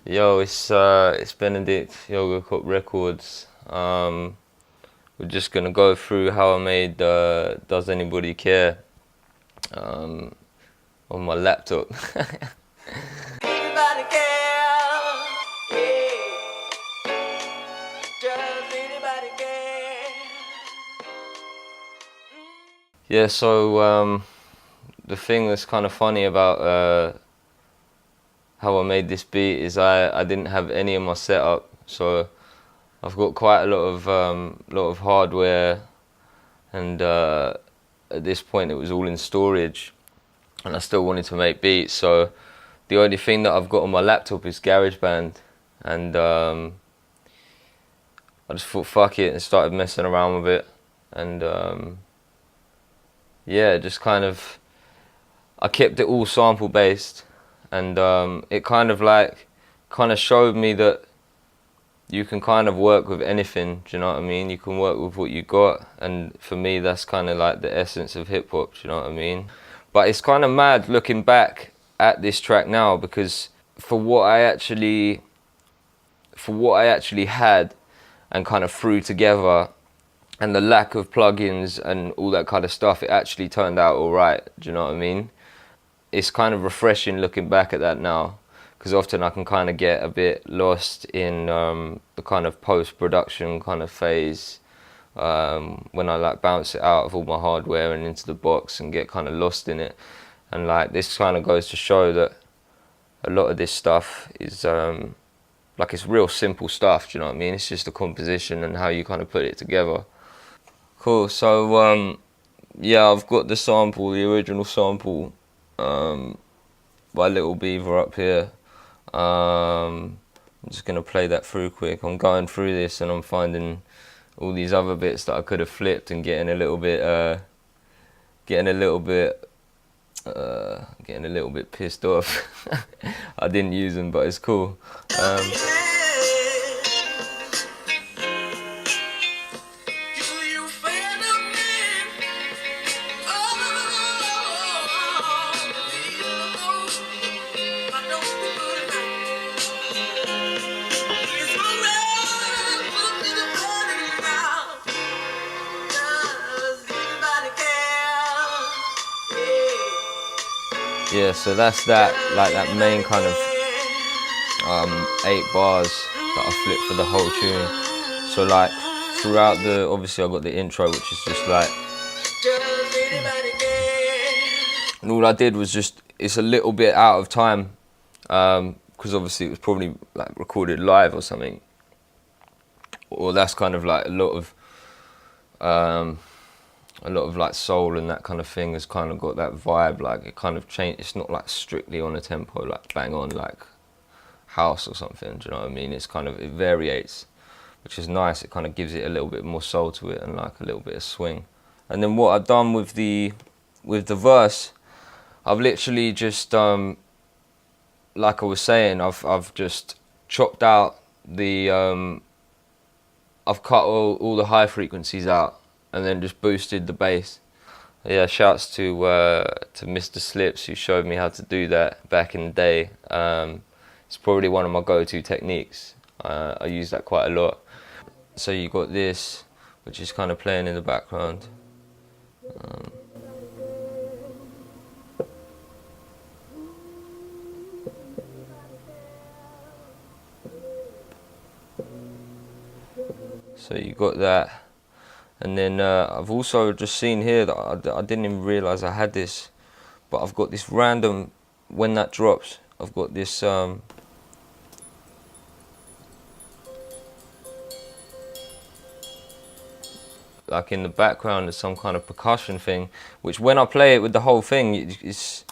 Yo, it's Benaddict, Yogocop Records. We're just gonna go through how I made Does Anybody Care on my laptop. Anybody care? Yeah. Does anybody care? Yeah, so the thing that's kind of funny about how I made this beat is I didn't have any of my setup, so I've got quite a lot of hardware, and at this point it was all in storage, and I still wanted to make beats. So the only thing that I've got on my laptop is GarageBand, and I just thought fuck it and started messing around with it, and yeah, just kind of I kept it all sample based, and it kind of showed me that you can kind of work with anything. Do you know what I mean? You can work with what you got, and for me that's kind of like the essence of hip hop. Do you know what I mean? But it's kind of mad looking back at this track now, because for what I actually had and kind of threw together, and the lack of plugins and all that kind of stuff, it actually turned out all right. Do you know what I mean? It's kind of refreshing looking back at that now, because often I can kind of get a bit lost in the kind of post-production kind of phase, when I like bounce it out of all my hardware and into the box and get kind of lost in it. And like this kind of goes to show that a lot of this stuff is like it's real simple stuff. Do you know what I mean? It's just the composition and how you kind of put it together. Cool. So yeah, I've got the sample, the original sample by Little Beaver up here. I'm just gonna play that through quick. I'm going through this and I'm finding all these other bits that I could have flipped and getting a little bit pissed off. I didn't use them, but it's cool. Yeah, so that's that, like that main kind of 8 bars that I flipped for the whole tune. So like throughout the, obviously I got the intro, which is just like, and all I did was just, it's a little bit out of time, because obviously it was probably like recorded live or something, or that's kind of like a lot of like soul and that kind of thing has kind of got that vibe. Like it kind of changed. It's not like strictly on a tempo, like bang on like house or something. Do you know what I mean? It's kind of, it variates, which is nice. It kind of gives it a little bit more soul to it and like a little bit of swing. And then what I've done with the verse, I've literally just like I was saying, I've just chopped out the I've cut all the high frequencies out, and then just boosted the bass. Yeah, shouts to Mr. Slips, who showed me how to do that back in the day. It's probably one of my go-to techniques. I use that quite a lot. So you got this, which is kind of playing in the background. So you got that. And then I've also just seen here that I didn't even realise I had this, but I've got this random, when that drops, I've got this like in the background there's some kind of percussion thing, which when I play it with the whole thing, it's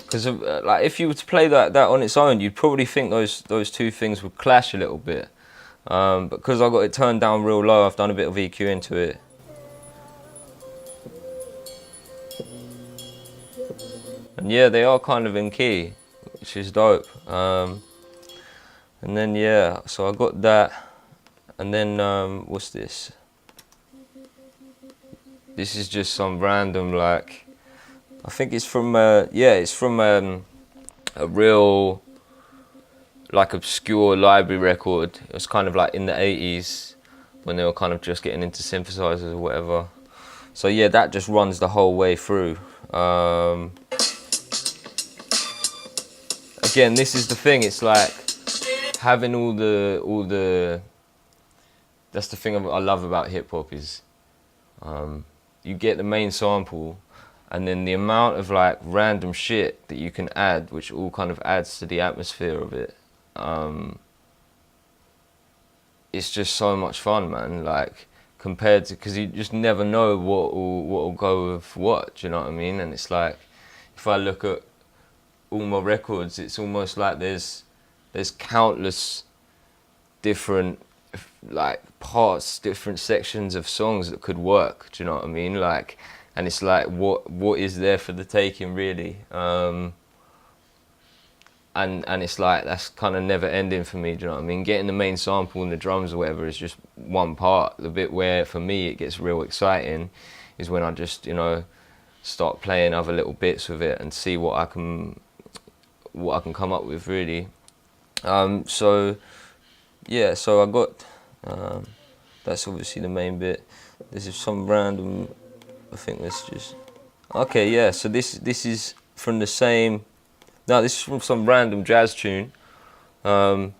because like if you were to play that on its own, you'd probably think those two things would clash a little bit. But because I got it turned down real low, I've done a bit of EQ into it. And yeah, they are kind of in key, which is dope. And then yeah, so I got that, and then what's this? this is just some random, like, I think it's from it's from a real, like, obscure library record. It was kind of like in the 80s when they were kind of just getting into synthesizers or whatever. So yeah, that just runs the whole way through. Again, this is the thing. It's like having all the. That's the thing I love about hip hop is, you get the main sample, and then the amount of like random shit that you can add, which all kind of adds to the atmosphere of it. It's just so much fun, man. Like, compared to, because you just never know what'll go with what. Do you know what I mean? And it's like, if I look at all my records, it's almost like there's countless different, like, parts, different sections of songs that could work. Do you know what I mean? Like, and it's like, what is there for the taking, really? And it's like, that's kind of never ending for me. Do you know what I mean? Getting the main sample and the drums or whatever is just one part. The bit where for me it gets real exciting is when I just, you know, start playing other little bits with it and see what I can come up with, really. So yeah, so I got that's obviously the main bit. This is some random, I think that's just okay. Yeah, so this is from the same. No, this is from some random jazz tune, and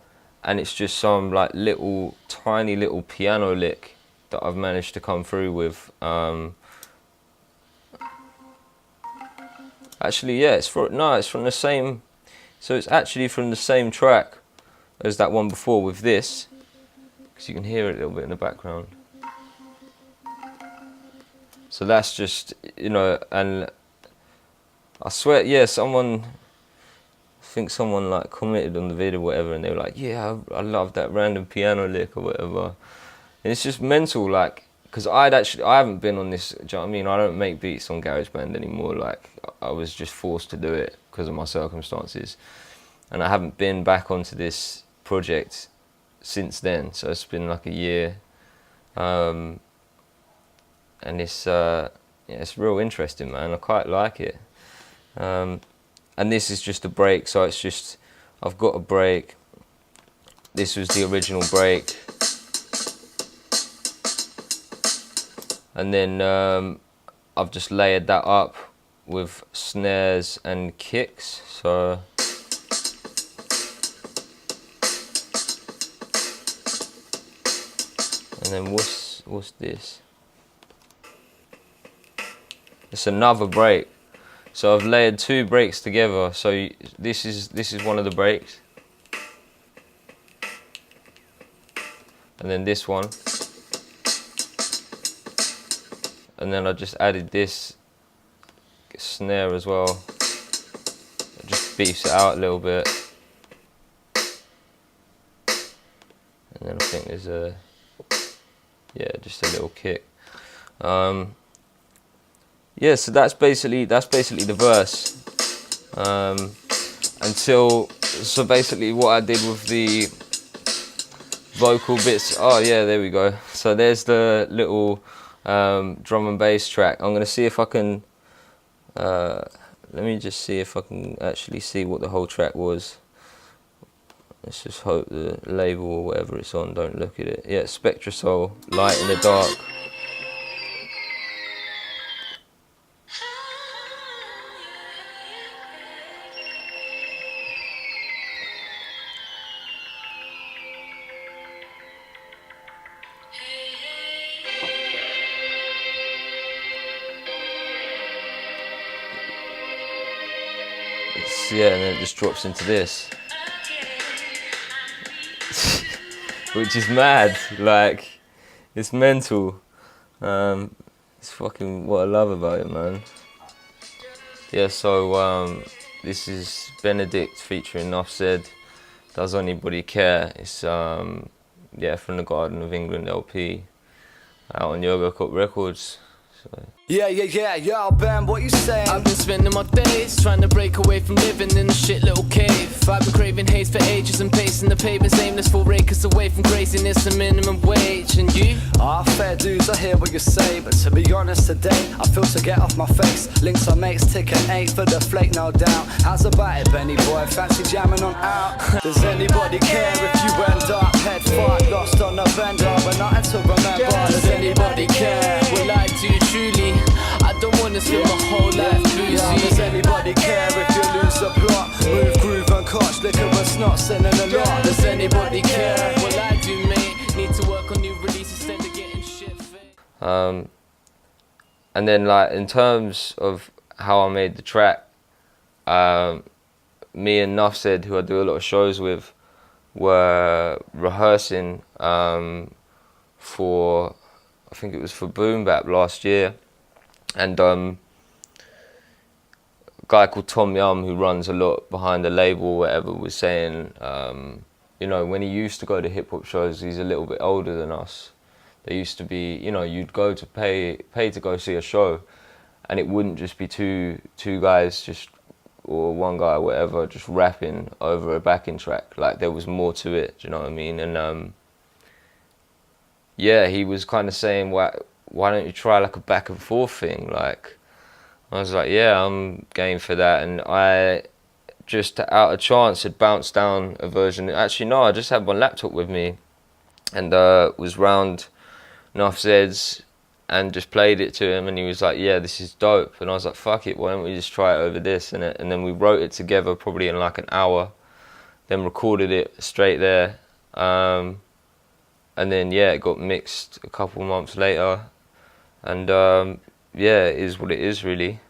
it's just some like little, tiny little piano lick that I've managed to come through with. Actually, yeah, it's from the same. So it's actually from the same track as that one before with this, because you can hear it a little bit in the background. So that's just, you know, and I swear, yeah, I think someone like commented on the video or whatever, and they were like, yeah, I love that random piano lick or whatever. And it's just mental, like, because I haven't been on this, do you know what I mean? I don't make beats on GarageBand anymore. Like, I was just forced to do it because of my circumstances. And I haven't been back onto this project since then. So it's been like a year. And it's, yeah, it's real interesting, man. I quite like it. And this is just a break, so it's just, I've got a break. This was the original break. And then I've just layered that up with snares and kicks. So and then what's this? It's another break. So I've layered two breaks together. So this is one of the breaks, and then this one, and then I just added this snare as well. It just beefs it out a little bit, and then I think there's just a little kick. Yeah, so that's basically the verse. So basically what I did with the vocal bits. Oh yeah, there we go. So there's the little drum and bass track. I'm gonna see if I can. Let me just see if I can actually see what the whole track was. Let's just hope the label or whatever it's on don't look at it. Yeah, Spectrasol, Light in the Dark. Yeah, and then it just drops into this, which is mad. Like, it's mental. It's fucking what I love about it, man. Yeah, so this is Benaddict featuring NuphZed. Does Anybody Care? It's yeah, from the Garden of England LP, out on Yogocop Records. So. Yeah, Ben, what you saying? I've been spending my days trying to break away from living in a shit little cave. I've been craving haze for ages and pacing the pavements, aimless 4 acres away from craziness and minimum wage. And you? Fair dues, I hear what you say, but to be honest today, I feel to get off my face. Links on mates, ticket 8 for the flake, no doubt. How's about it, Benny boy? Fancy jamming on out? Does anybody care if you end up head fart, lost on a bender, but nothing to remember? Does anybody care? Well, I do truly. I don't wanna spend my whole life boozy. Does anybody care if you lose the plot? Move, groove and cost, liquor and snot, sinning a lot. Does anybody care? Well, I do, mate. Need to work on new releases instead of getting shit fake. And then like in terms of how I made the track, me and NuphZed, who I do a lot of shows with, were rehearsing for, I think it was for Boom Bap last year, and a guy called Tom Yum, who runs a lot behind the label or whatever, was saying, you know, when he used to go to hip hop shows, he's a little bit older than us. There used to be, you know, you'd go to pay to go see a show, and it wouldn't just be two guys just, or one guy or whatever, just rapping over a backing track. Like there was more to it, do you know what I mean? And yeah, he was kind of saying, why don't you try like a back and forth thing? Like, I was like, yeah, I'm game for that. And I just out of chance had bounced down a version. Actually, no, I just had my laptop with me and was round NuphZed's and just played it to him, and he was like, yeah, this is dope. And I was like, fuck it, why don't we just try it over this? And then we wrote it together probably in like an hour, then recorded it straight there. And then, yeah, it got mixed a couple months later. And yeah, it is what it is, really.